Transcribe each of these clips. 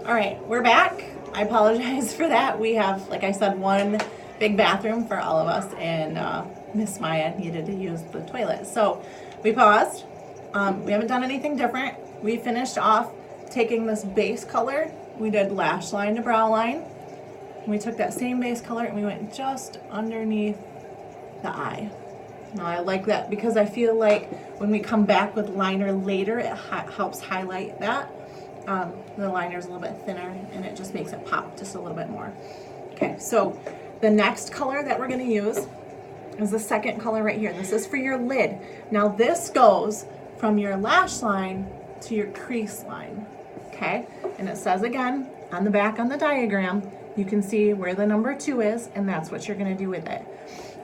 All right, we're back. I apologize for that. We have, like I said, one big bathroom for all of us, and Miss Maya needed to use the toilet. So we paused. We haven't done anything different. We finished off taking this base color. We did lash line to brow line. We took that same base color and we went just underneath the eye. Now I like that because I feel like when we come back with liner later, it helps highlight that. The liner is a little bit thinner and it just makes it pop just a little bit more. Okay, so the next color that we're gonna use is the second color right here. This is for your lid. Now this goes from your lash line to your crease line, okay? And it says again, on the back on the diagram, you can see where the number 2 is, and that's what you're gonna do with it.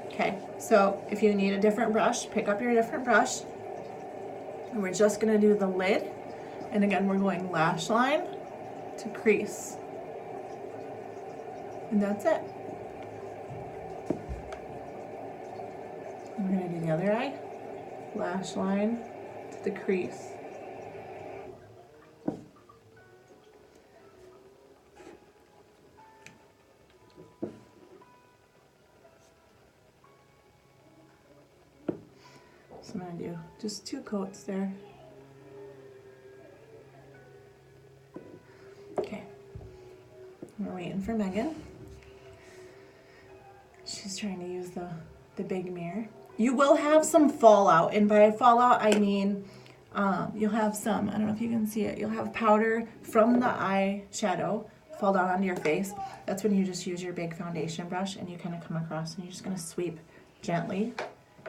Okay, so if you need a different brush, pick up your different brush. And we're just gonna do the lid. And again, we're going lash line to crease. And that's it. We're gonna do the other eye. Lash line to the crease. So I'm gonna do just 2 coats there. Okay, we're waiting for Megan. She's trying to use the big mirror. You will have some fallout, and by fallout I mean you'll have some, I don't know if you can see it, you'll have powder from the eyeshadow fall down onto your face. That's when you just use your big foundation brush and you kind of come across and you're just gonna sweep gently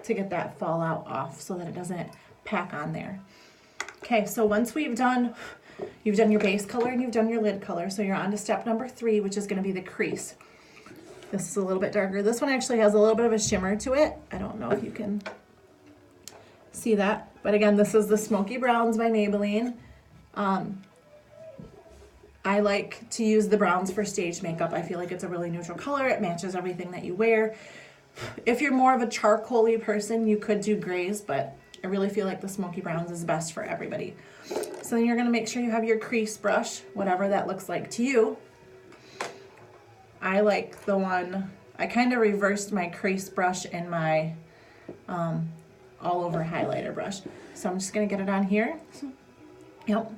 to get that fallout off so that it doesn't pack on there. Okay, so once you've done your base color and you've done your lid color, so you're on to step number 3, which is gonna be the crease. This is a little bit darker. This one actually has a little bit of a shimmer to it. I don't know if you can see that, but again, this is the Smoky Browns by Maybelline. I like to use the browns for stage makeup. I feel like it's a really neutral color. It matches everything that you wear. If you're more of a charcoal-y person, you could do grays, but I really feel like the Smoky Browns is best for everybody. So then you're gonna make sure you have your crease brush, whatever that looks like to you. I like the one, I kind of reversed my crease brush and my all over highlighter brush. So I'm just gonna get it on here. Yep.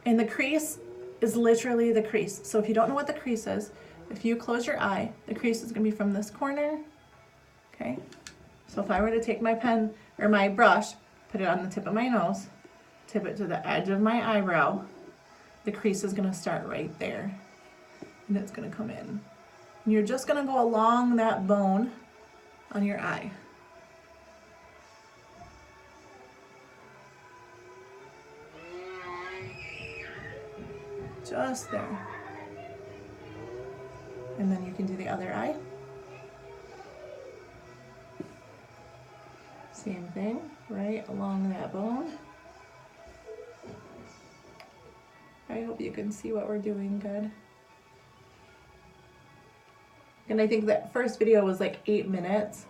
And the crease is literally the crease. So if you don't know what the crease is, if you close your eye, the crease is gonna be from this corner, okay? So if I were to take my pen or my brush, put it on the tip of my nose, tip it to the edge of my eyebrow, the crease is gonna start right there. And it's gonna come in. And you're just gonna go along that bone on your eye. Just there. And then you can do the other eye. Same thing, right along that bone. I hope you can see what we're doing good. And I think that first video was like 8 minutes.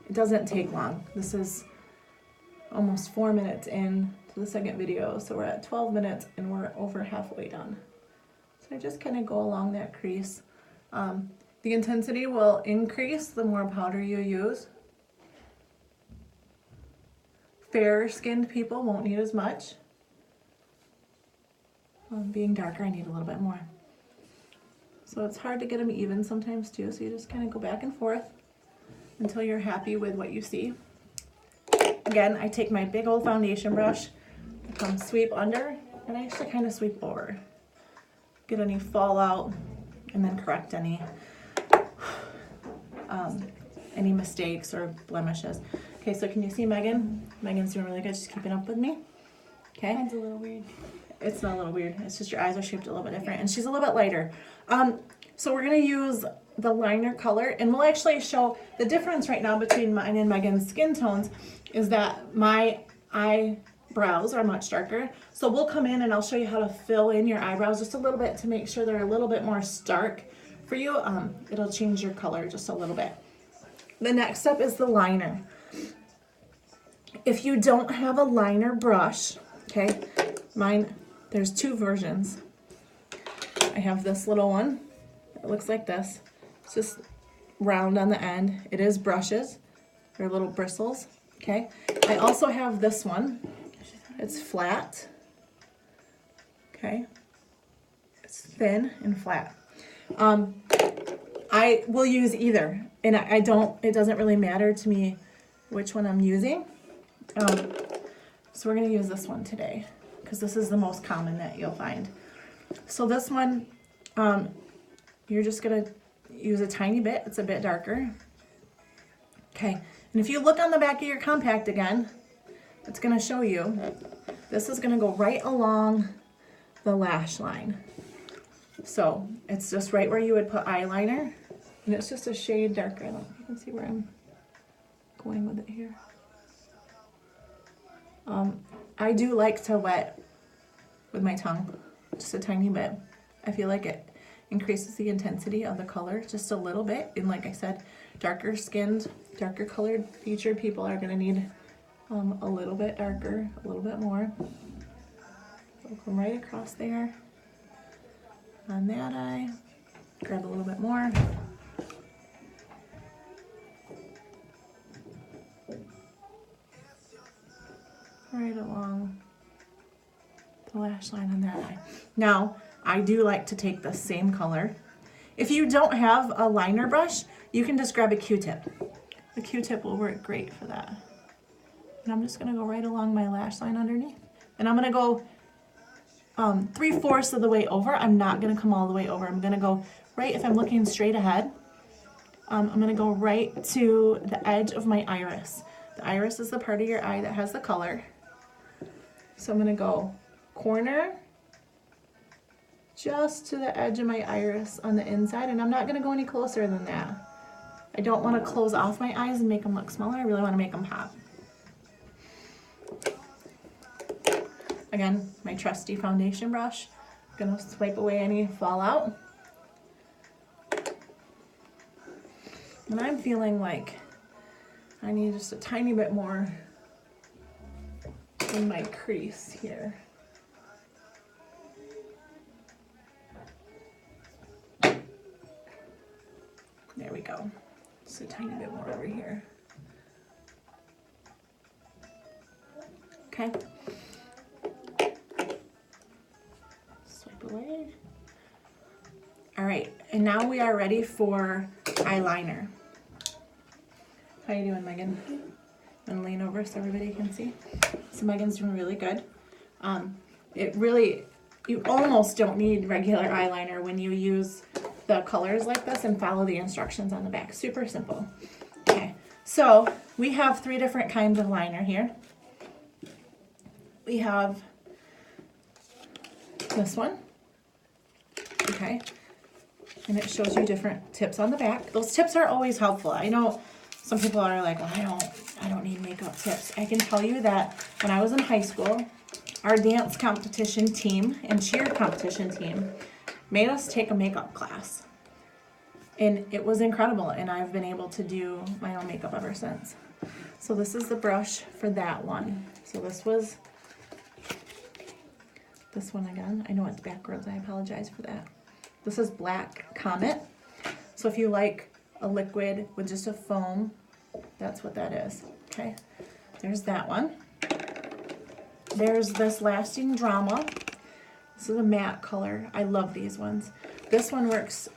It doesn't take long. This is almost 4 minutes in to the second video. So we're at 12 minutes and we're over halfway done. So I just kind of go along that crease. The intensity will increase the more powder you use. Fair skinned people won't need as much. Being darker, I need a little bit more. So it's hard to get them even sometimes too, so you just kind of go back and forth until you're happy with what you see. Again, I take my big old foundation brush, I come sweep under, and I actually kind of sweep over. Get any fallout, and then correct any mistakes or blemishes. Okay, so can you see Megan? Megan's doing really good, she's keeping up with me. Okay. Mine's a little weird. It's not a little weird, it's just your eyes are shaped a little bit different, and she's a little bit lighter. So we're gonna use the liner color, and we'll actually show the difference right now between mine and Megan's skin tones is that my eyebrows are much darker. So we'll come in and I'll show you how to fill in your eyebrows just a little bit to make sure they're a little bit more stark for you. It'll change your color just a little bit. The next step is the liner. If you don't have a liner brush, okay, mine, there's 2 versions. I have this little one. It looks like this. It's just round on the end. It is brushes. They're little bristles. Okay. I also have this one. It's flat. Okay. It's thin and flat. I will use either, and it doesn't really matter to me which one I'm using. So we're gonna use this one today because this is the most common that you'll find. So this one, you're just gonna use a tiny bit. It's a bit darker. Okay, and if you look on the back of your compact again, it's gonna show you, this is gonna go right along the lash line. So it's just right where you would put eyeliner, and it's just a shade darker. I don't know if you can see where I'm going with it here. I do like to wet with my tongue, just a tiny bit. I feel like it increases the intensity of the color just a little bit. And like I said, darker skinned, darker colored featured people are gonna need a little bit darker, a little bit more. So come right across there on that eye, grab a little bit more. Right along the lash line on that eye. Now, I do like to take the same color. If you don't have a liner brush, you can just grab a Q-tip. The Q-tip will work great for that. And I'm just gonna go right along my lash line underneath. And I'm gonna go 3/4 of the way over. I'm not gonna come all the way over. I'm gonna go right, if I'm looking straight ahead, I'm gonna go right to the edge of my iris. The iris is the part of your eye that has the color. So I'm gonna go corner just to the edge of my iris on the inside, and I'm not gonna go any closer than that. I don't wanna close off my eyes and make them look smaller. I really wanna make them pop. Again, my trusty foundation brush. I'm gonna swipe away any fallout. And I'm feeling like I need just a tiny bit more in my crease here. There we go. Just a tiny bit more over here. Okay. Swipe away. All right, and now we are ready for eyeliner. How you doing, Megan? And lean over so everybody can see. So Megan's doing really good. You almost don't need regular eyeliner when you use the colors like this and follow the instructions on the back. Super simple. Okay, so we have 3 different kinds of liner here. We have this one, okay, and it shows you different tips on the back. Those tips are always helpful. I know some people are like, well, I don't need makeup tips. I can tell you that when I was in high school, our dance competition team and cheer competition team made us take a makeup class. And it was incredible, and I've been able to do my own makeup ever since. So this is the brush for that one. So this one again. I know it's backwards, I apologize for that. This is Black Comet. So if you like a liquid with just a foam, that's what that is, okay? There's that one. There's this Lasting Drama. This is a matte color. I love these ones. This one works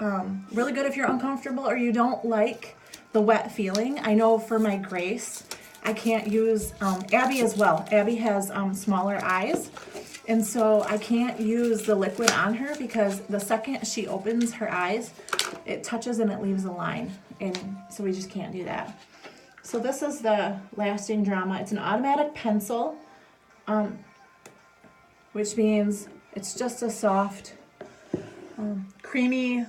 really good if you're uncomfortable or you don't like the wet feeling. I know for my Grace, I can't use, Abby as well. Abby has smaller eyes, and so I can't use the liquid on her because the second she opens her eyes, it touches and it leaves a line, and so we just can't do that. So this is the Lasting Drama. It's an automatic pencil, which means it's just a soft, creamy,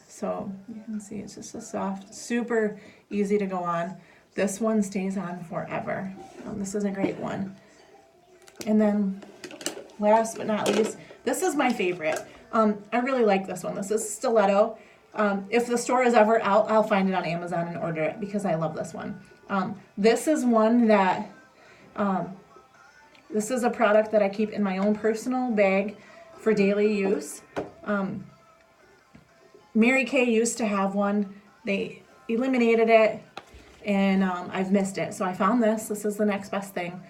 so you can see it's just a soft, super easy to go on. This one stays on forever. This is a great one. And then last but not least, this is my favorite. I really like this one. This is Stiletto. If the store is ever out, I'll find it on Amazon and order it because I love this one. This is one that, this is a product that I keep in my own personal bag for daily use. Mary Kay used to have one. They eliminated it, and I've missed it. So I found this. This is the next best thing.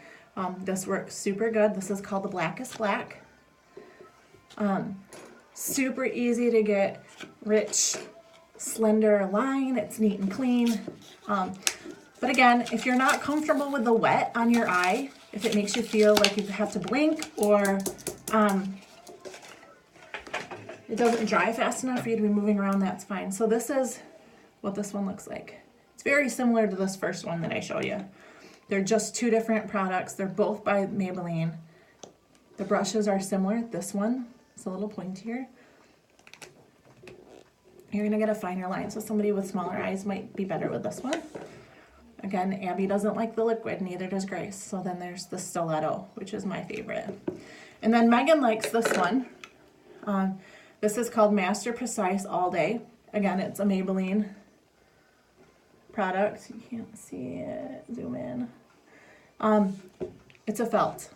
This works super good. This is called the Blackest Black. Super easy to get, rich, slender line. It's neat and clean. But again, if you're not comfortable with the wet on your eye, if it makes you feel like you have to blink, or it doesn't dry fast enough for you to be moving around, that's fine. So this is what this one looks like. It's very similar to this first one that I showed you. They're just two different products. They're both by Maybelline. The brushes are similar. This one is a little pointier. You're gonna get a finer line, so somebody with smaller eyes might be better with this one. Again, Abby doesn't like the liquid, neither does Grace. So then there's the stiletto, which is my favorite. And then Megan likes this one. This is called Master Precise All Day. Again, it's a Maybelline product. You can't see it, zoom in. It's a felt.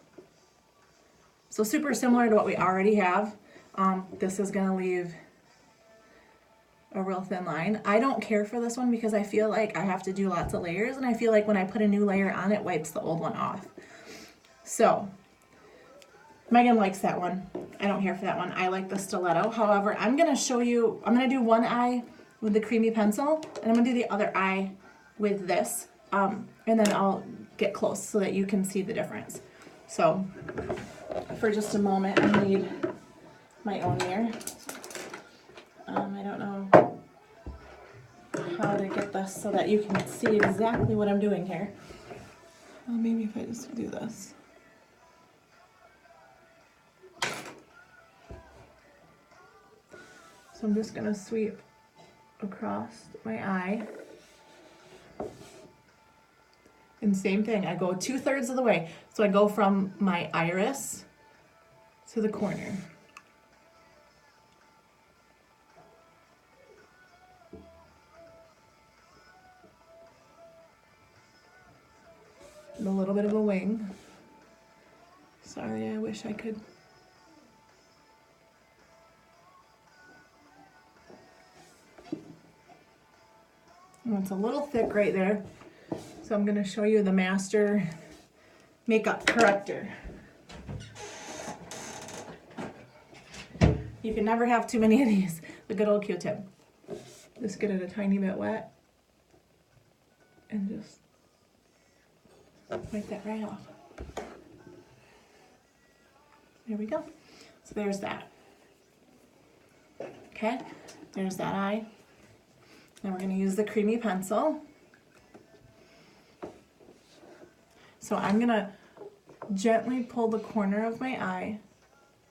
So super similar to what we already have. This is gonna leave a real thin line. I don't care for this one because I feel like I have to do lots of layers, and I feel like when I put a new layer on, it wipes the old one off. So Megan likes that one. I don't care for that one. I like the stiletto. However, I'm gonna show you, I'm gonna do one eye with the creamy pencil, and I'm gonna do the other eye with this, and then I'll get close so that you can see the difference. So for just a moment, I need my own mirror. I don't know how to get this so that you can see exactly what I'm doing here. Maybe if I just do this. So I'm just gonna sweep across my eye. And same thing, I go 2/3 of the way. So I go from my iris to the corner. And a little bit of a wing. Sorry, I wish I could. Oh, it's a little thick right there. So I'm going to show you the Master Makeup Corrector. You can never have too many of these. The good old Q-tip. Just get it a tiny bit wet. And just wipe that right off. There we go. So there's that. Okay, there's that eye. Now we're going to use the creamy pencil. So I'm going to gently pull the corner of my eye,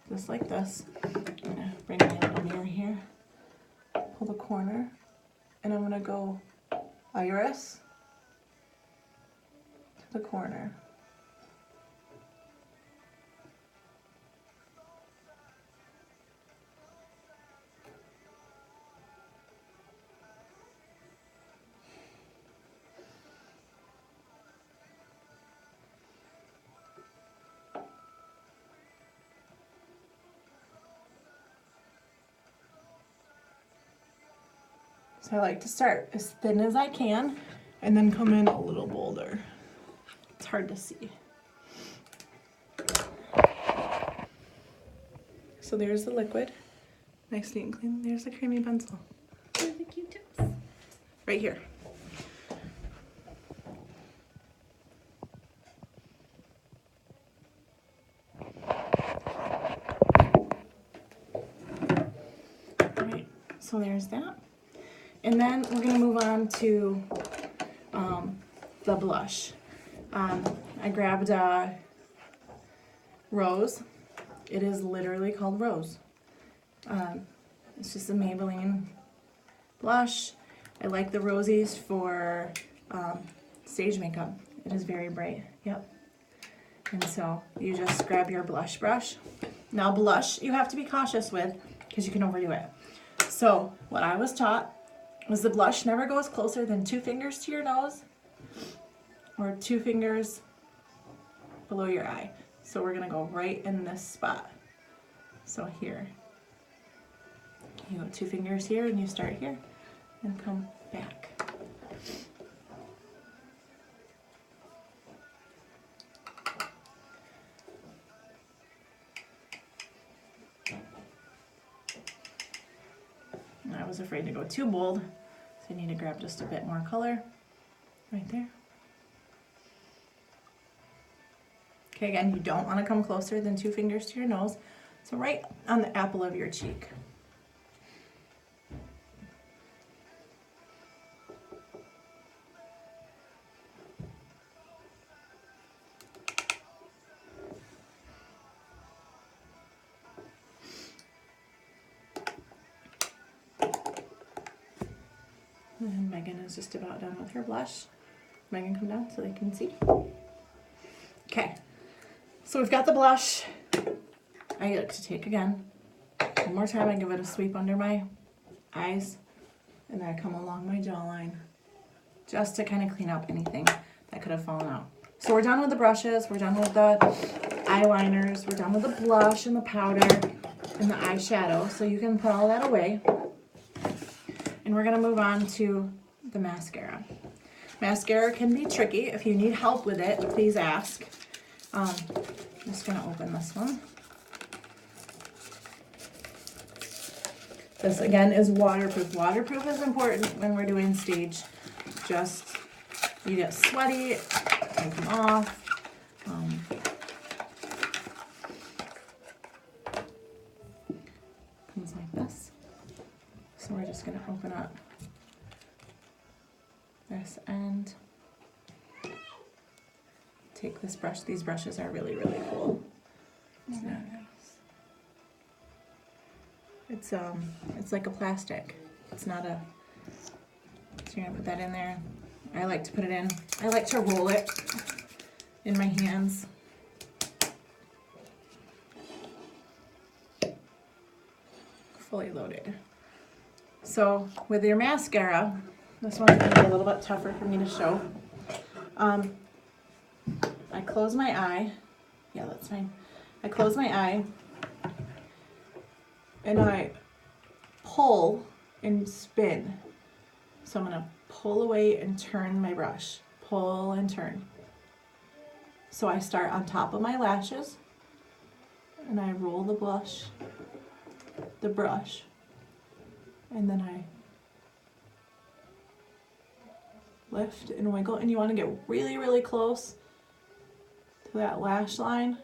just like this. I'm going to bring my little mirror here. Pull the corner, and I'm going to go iris to the corner. So I like to start as thin as I can and then come in a little bolder. It's hard to see. So there's the liquid, nice, neat, and clean. There's the creamy pencil. Where are the Q-tips? Right here. Alright, so there's that. And then we're going to move on to the blush. I grabbed Rose. It is literally called Rose. It's just a Maybelline blush. I like the rosies for stage makeup. It is very bright. Yep. And so you just grab your blush brush. Now blush you have to be cautious with because you can overdo it. So what I was taught was the blush never goes closer than 2 fingers to your nose or 2 fingers below your eye. So we're gonna go right in this spot. So here, you go 2 fingers here and you start here and come back. And I was afraid to go too bold, so you need to grab just a bit more color right there. Okay, again, you don't want to come closer than 2 fingers to your nose, so right on the apple of your cheek. And Megan is just about done with her blush. Megan, come down so they can see. Okay, so we've got the blush. I like to take again, one more time, I give it a sweep under my eyes, and then I come along my jawline, just to kind of clean up anything that could have fallen out. So we're done with the brushes, we're done with the eyeliners, we're done with the blush and the powder and the eyeshadow, so you can put all that away. And we're gonna move on to the mascara. Mascara can be tricky. If you need help with it, please ask. I'm just gonna open this one. This again is waterproof. Waterproof is important when we're doing stage. Just, you get sweaty, take them off. Comes like this. So we're just gonna open up this end. Take this brush. These brushes are really, really cool. Isn't that nice? It's like a plastic. It's not a, so you're gonna put that in there. I like to put it in. I like to roll it in my hands. Fully loaded. So with your mascara, this one's gonna be a little bit tougher for me to show. I close my eye. Yeah, that's fine. I close my eye and I pull and spin. So I'm gonna pull away and turn my brush. Pull and turn. So I start on top of my lashes and I roll the brush, and then I lift and wiggle, and you want to get really, really close to that lash line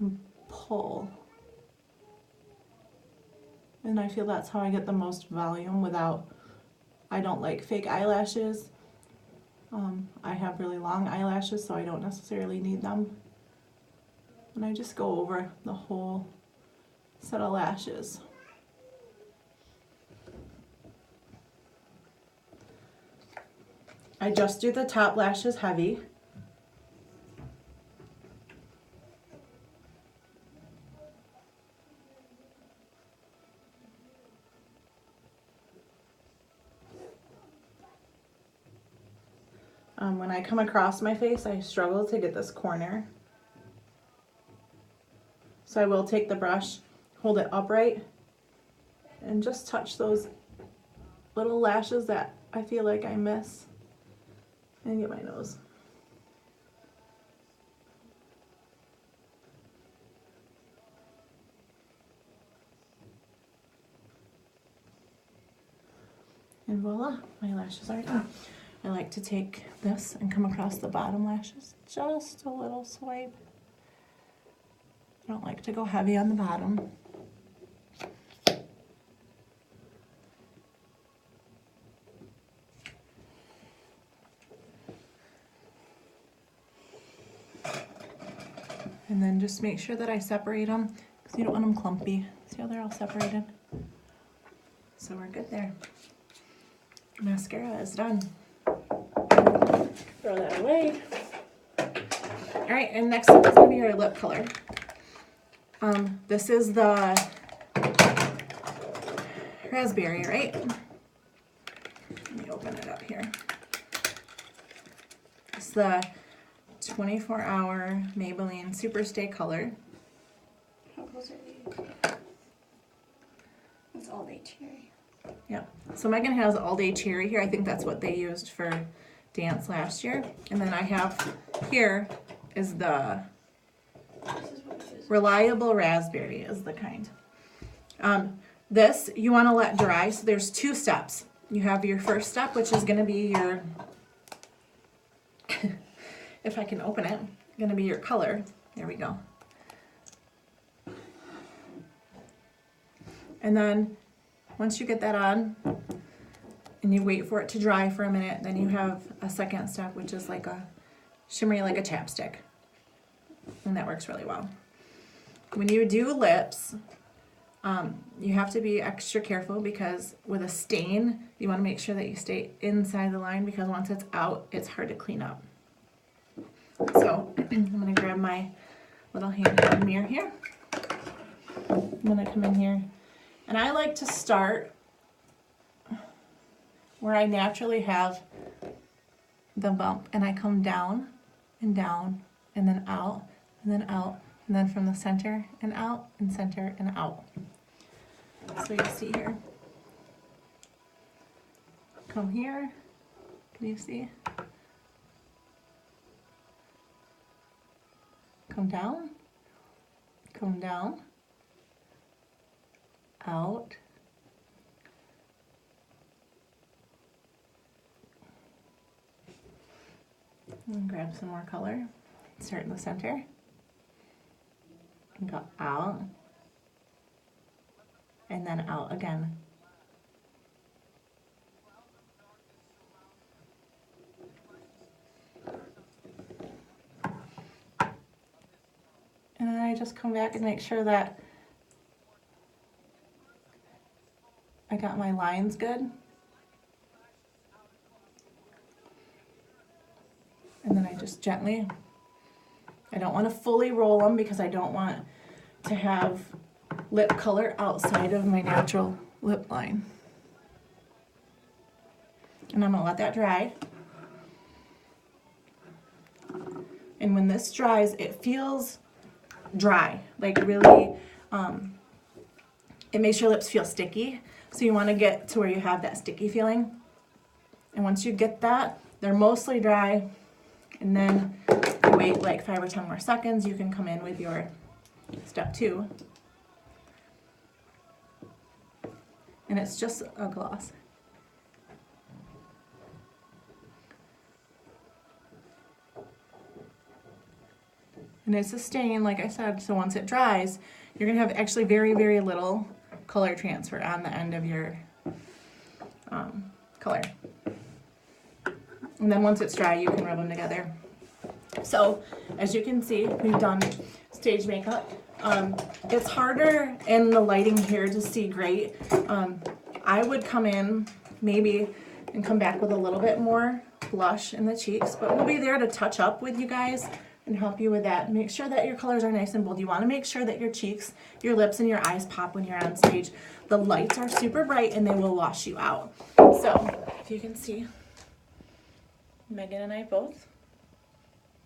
and pull. And I feel that's how I get the most volume without, I don't like fake eyelashes. I have really long eyelashes, so I don't necessarily need them. And I just go over the whole set of lashes. I just do the top lashes heavy. When I come across my face, I struggle to get this corner. So I will take the brush, hold it upright, and just touch those little lashes that I feel like I miss, and get my nose. And voila, my lashes are done. I like to take this and come across the bottom lashes, just a little swipe. I don't like to go heavy on the bottom. And then just make sure that I separate them, because you don't want them clumpy. See how they're all separated? So we're good there. Mascara is done. Throw that away. All right, and next up is gonna be your lip color. This is the raspberry, right? Let me open it up here. It's the 24-hour Maybelline Superstay Color. How close are you? It's all day cherry. Yep. So Megan has all day cherry here. I think that's what they used for dance last year. And then I have here is the This is what it is. reliable raspberry is the kind. This you want to let dry. So there's 2 steps. You have your first step, which is going to be your, if I can open it, going to be your color. There we go. And then once you get that on and you wait for it to dry for a minute, then you have a second step, which is like a shimmery, like a chapstick. And that works really well. When you do lips, you have to be extra careful because with a stain, you want to make sure that you stay inside the line because once it's out, it's hard to clean up. So I'm going to grab my little handheld mirror here. I'm going to come in here. And I like to start where I naturally have the bump and I come down and down and then out and then out and then from the center and out and center and out. So you see here. Come here. Can you see? Come down. Come down. Out. And grab some more color. Start in the center. And go out. And then out again. And then I just come back and make sure that I got my lines good. And then I just gently, I don't want to fully roll them because I don't want to have lip color outside of my natural lip line. And I'm going to let that dry. And when this dries, it feels dry, like really, it makes your lips feel sticky. So you want to get to where you have that sticky feeling. And once you get that, they're mostly dry. And then you wait like 5 or 10 more seconds. You can come in with your step 2. And it's just a gloss. And it's a stain, like I said, so once it dries, you're going to have actually very, very little color transfer on the end of your color. And then once it's dry, you can rub them together. So, as you can see, we've done stage makeup. It's harder in the lighting here to see great. I would come in maybe and come back with a little bit more blush in the cheeks, but we'll be there to touch up with you guys and help you with that. Make sure that your colors are nice and bold. You want to make sure that your cheeks, your lips, and your eyes pop when you're on stage. The lights are super bright and they will wash you out. So, if you can see, Megan and I both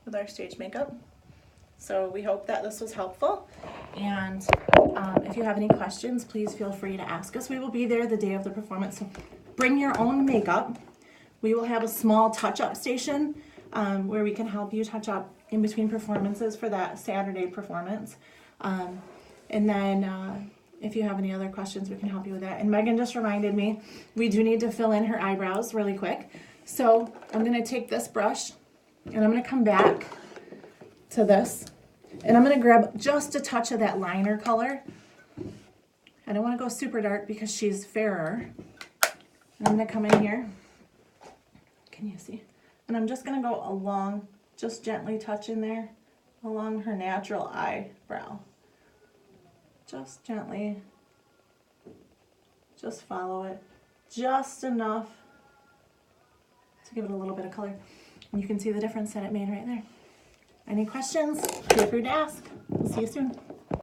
with our stage makeup. So we hope that this was helpful. And if you have any questions, please feel free to ask us. We will be there the day of the performance. So bring your own makeup. We will have a small touch-up station where we can help you touch up in between performances for that Saturday performance. And then if you have any other questions, we can help you with that. And Megan just reminded me, we do need to fill in her eyebrows really quick. So I'm going to take this brush and I'm going to come back to this and I'm going to grab just a touch of that liner color. I don't want to go super dark because she's fairer. And I'm going to come in here. Can you see? And I'm just going to go along, just gently touch in there along her natural eyebrow. Just gently. Just follow it. Just enough to give it a little bit of color. And you can see the difference that it made right there. Any questions? Feel free to ask. We'll see you soon.